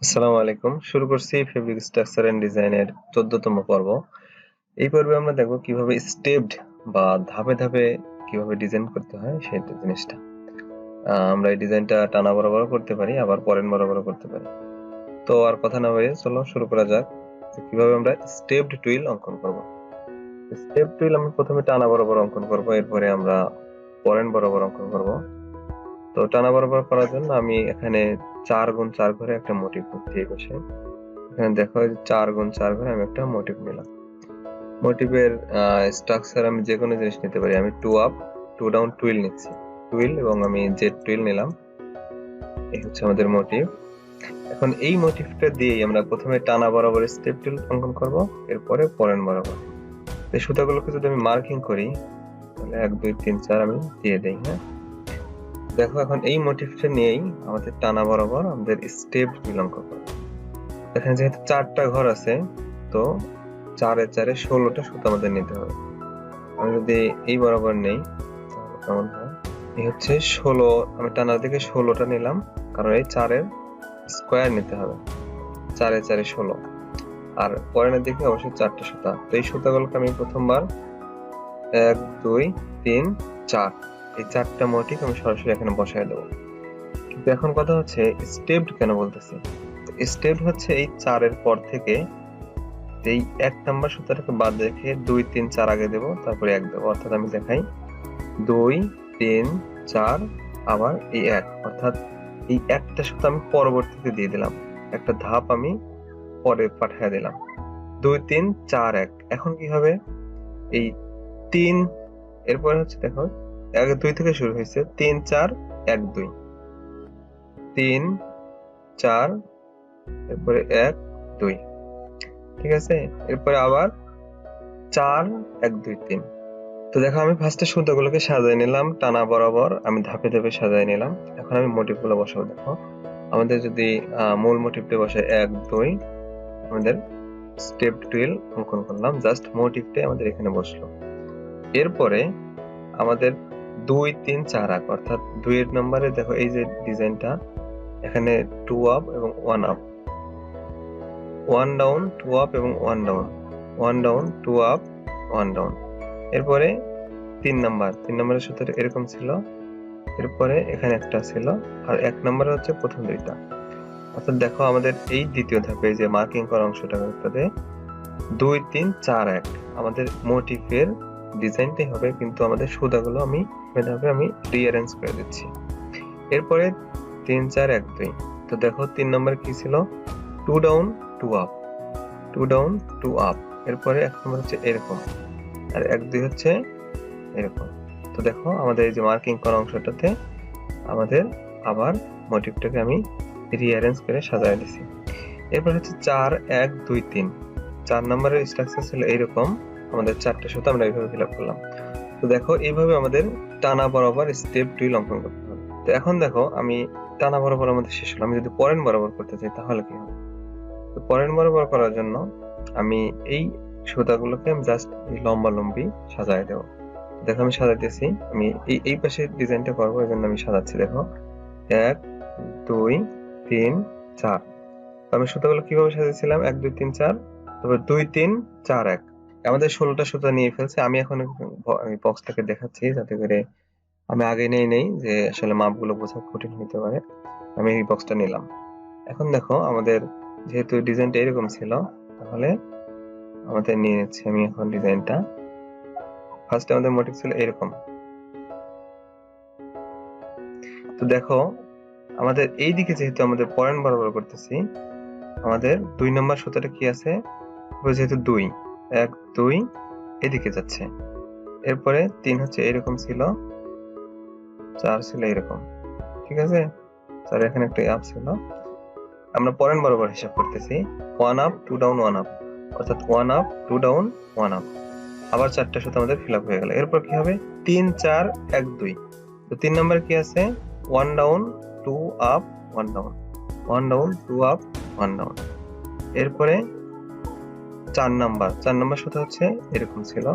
আসসালামু আলাইকুম। শুরু করছি ফেব্রিক স্ট্রাকচার এন্ড ডিজাইনের 14তম পর্ব। এই পর্বে আমরা দেখব কিভাবে স্টেপড বা ধাপে ধাপে কিভাবে ডিজাইন করতে হয় সেই জিনিসটা। আমরা এই ডিজাইনটা টানা বরাবর করতে পারি, আবার পরেন বরাবর করতে পারি। তো আর কথা না বাড়িয়ে চলো শুরু করা যাক যে কিভাবে আমরা স্টেপড টুইল অঙ্কন করব। স্টেপ টুইল আমরা প্রথমে টানা বরাবর অঙ্কন করব, এরপরে আমরা পরেন বরাবর অঙ্কন করব। তো টানা বরাবর করার জন্য আমি এখানে 4x4 ঘরে একটা মোটিভ নিচ্ছি। এই পাশে এখানে দেখো 4x4 ঘরে আমি একটা মোটিভ নিলাম। মোটিভের স্ট্রাকচার আমি যে কোনো জিনিস নিতে পারি। আমি 2 আপ 2 ডাউন টুইল নিচ্ছি, টুইল, এবং আমি জেড টুইল নিলাম। এই হচ্ছে আমাদের মোটিভ। এখন এই মোটিভটা দিয়েই আমরা প্রথমে টানা বরাবর স্টেপ টুইল অঙ্কন করব, এরপরে পরেন বরাবর। এই সুতাগুলোকে যদি আমি মার্কিং করি তাহলে 1 2 3 4 আমি দিয়ে দেই। হ্যাঁ, দেখো এখন এই মোটিভটা নিয়েই আমাদের টানা বরাবর আমাদের স্টেপ টুইল অঙ্কন করব। এখানে যেহেতু 4টা ঘর আছে, তো 4 এ 16টা সুতা আমাদের নিতে হবে। আমি যদি এই বরাবর নেই তাহলে কেমন হয়? এই হচ্ছে 16, আমি টানার দিকে 16টা নিলাম, কারণ এই 4-এর স্কোয়ার নিতে হবে। 4 এ 16, আর পরের দিকে অবশ্যই 4টা সুতা। তো এই সুতাগুলোকে আমি প্রথমবার 1 2 3 4, এই 4টা মোটিভ আমি সরাসরি এখানে বসায় দেবো। কিন্তু এখন কথা হচ্ছে স্টেপড কেন বলতেছি? স্টেপড হচ্ছে এই 4-এর পর থেকে এই 1 নাম্বার সুতাটাকে বাদ রেখে 2 3 4 আগে দেব, তারপরে 1 দেব। অর্থাৎ আমি দেখাই 2 3 4 আবার এই 1, অর্থাৎ এই একটা সুতা আমি পরবর্তীতে দিয়ে দিলাম, একটা ধাপ আমি পরে পাঠিয়ে দিলাম। 2 3 4 1। এখন কি হবে? এই 3 এরপরে হচ্ছে দেখো 1 2 থেকে শুরু হয়েছে, 3 4 1 2 3 4, এরপরে 1 2, ঠিক আছে? এরপরে আবার 4 1 2 3। তো দেখো আমি ফার্স্টে সুতাগুলোকে সাজিয়ে নিলাম টানা বরাবর, আমি ধাপে ধাপে সাজিয়ে নিলাম। এখন আমি মোটিভগুলো বসাবো। দেখো আমাদের যদি মূল মোটিভটা বসে 1 2, আমাদের স্টেপ টুইল অঙ্কন করলাম, জাস্ট মোটিভটাই আমাদের এখানে বসলো। এরপরে আমাদের 2 3 4 আঁক, অর্থাৎ 2 এর নম্বরে দেখো এই যে ডিজাইনটা, এখানে 2 আপ এবং 1 আপ, 1 ডাউন 2 আপ এবং 1 ডাউন, 1 ডাউন 2 আপ 1 ডাউন। এরপরে 3 নম্বরের সুতাটা এরকম ছিল, এরপরে এখানে একটা ছিল, আর 1 নম্বরে হচ্ছে প্রথম দুইটা। অর্থাৎ দেখো আমাদের এই দ্বিতীয় ধাপে যে মার্কিং করা অংশটা করতে 2 3 4 1 আমাদের মোটিভের ডিজাইনটাই হবে, কিন্তু আমাদের সুতাগুলো আমি রিঅ্যারেঞ্জ করে দিচ্ছি। এরপরে 3 4 1 2। তো দেখো 3 নম্বরে কি ছিল? 2 ডাউন 2 আপ, 2 ডাউন 2 আপ। এরপরে 1 নম্বর হচ্ছে এরকম, আর 1 2 হচ্ছে এরকম। তো দেখো আমাদের এই যে মার্কিং করা অংশটাতে আমাদের আবার মোটিভটাকে আমি রিঅ্যারেঞ্জ করে সাজায় দিছি। এরপর হচ্ছে 4 1 2 3, 4 নম্বরের স্ট্রাকচার ছিল এইরকম, আমাদের 4টা সুতা আমরা এইভাবে ফিল আপ করলাম। তো দেখো এইভাবে আমাদের টানা বরাবর স্টেপ টুইল অঙ্কন করতে হবে। তো এখন দেখো আমি টানা বরাবর আমাদের শেষ হলো, আমি যদি পরেন বরাবর করতে চাই তাহলে কি হবে? তো পরেন বরাবর করার জন্য আমি এই সুতাগুলোকে আমি জাস্ট লম্বা লম্বি সাজায় দেবো। দেখো আমি সাজাতেছি, আমি এই পাশে ডিজাইনটা করবো, এই জন্য আমি সাজাচ্ছি। দেখো 1 2 3 4। আমি সুতাগুলো কিভাবে সাজিয়েছিলাম? 1 2 3 4, তারপর 2 3 4 1। আমাদের 16টা সুতা নিয়ে ফেলছে। আমি এখন বক্সটাকে দেখাচ্ছি যাতে করে আমি আগে নেই যে আসলে মাপগুলো বোঝা কঠিন হতে পারে। আমি এই বক্সটা নিলাম। এখন দেখো আমাদের যেহেতু ডিজাইনটা এরকম ছিল, তাহলে আমাদের নিয়ে নিচ্ছি আমি এখন ডিজাইনটা। ফার্স্টে আমাদের মোটিভ ছিল এরকম। তো দেখো আমাদের এই দিকে যেহেতু আমাদের পয়েন্ট বরাবর করতেছি, আমাদের 2 নম্বর সুতাটা কি আছে? যেহেতু 2 1 2 এদিকে যাচ্ছে। এরপরে 3 হচ্ছে এরকম ছিল, 4 ছিল এরকম, ঠিক আছে? 4 এখানে একটা আপ ছিল। আমরা পয়েন্ট বরাবর হিসাব করতেছি 1 আপ 2 ডাউন 1 আপ, অর্থাৎ 1 আপ 2 ডাউন 1 আপ। আবার 4টা সুতা আমাদের ফিল আপ হয়ে গেল। এরপর কি হবে? 3 4 1 2। তো 3 নম্বরে কি আছে? 1 down 2 up 1 down, 1 down 2 up 1 down. এরপরে 4 নাম্বার সুতা হচ্ছে এরকম ছিল,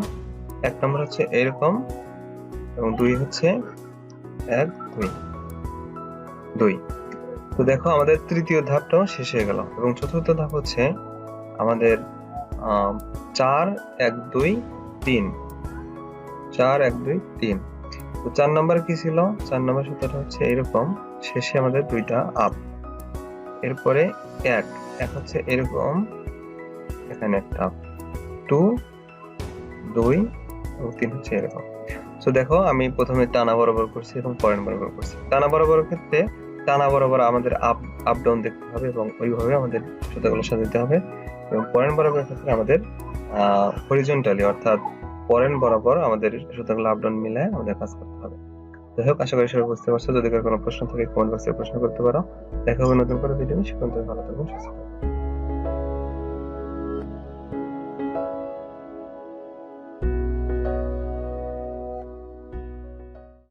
1 নম্বর হচ্ছে এরকম, এবং 2 হচ্ছে 1 2 2। তো দেখো আমাদের তৃতীয় ধাপটাও শেষ হয়ে গেল এবং চতুর্থ ধাপ হচ্ছে আমাদের 4 1 2 3 4 1 2 3। তো 4 নাম্বার কি ছিল? 4 নাম্বার সূত্রটা হচ্ছে এরকম, শেষে আমাদের দুইটা আপ, এরপরে 1 1 হচ্ছে এরকম, এখানে একটা 2 2 এবং 3 হচ্ছে এরকম। সো দেখো আমি প্রথমে টানা বরাবর করছি এবং পয়েন্ট বরাবর করছি। টানা বরাবরের ক্ষেত্রে টানা বরাবর আমাদের আপ ডাউন দেখতে হবে এবং ওইভাবে আমাদের সুতাগুলো সাজাতে হবে, এবং পয়েন্ট বরাবরের ক্ষেত্রে আমাদের হরিজন্টালি অর্থাৎ পয়েন্ট বরাবর আমাদের সুতাগুলো আপ ডাউন মিলায় আমাদের কাজ করতে হবে। যাই হোক, আশা করি সবাই বুঝতে পারছো। যদি কারো কোনো প্রশ্ন থাকে কমেন্ট বক্সে প্রশ্ন করতে পারো। দেখা হবে নতুন করে ভিডিও। সে পর্যন্ত ভালো থাকবেন, সুস্থ থাকবেন।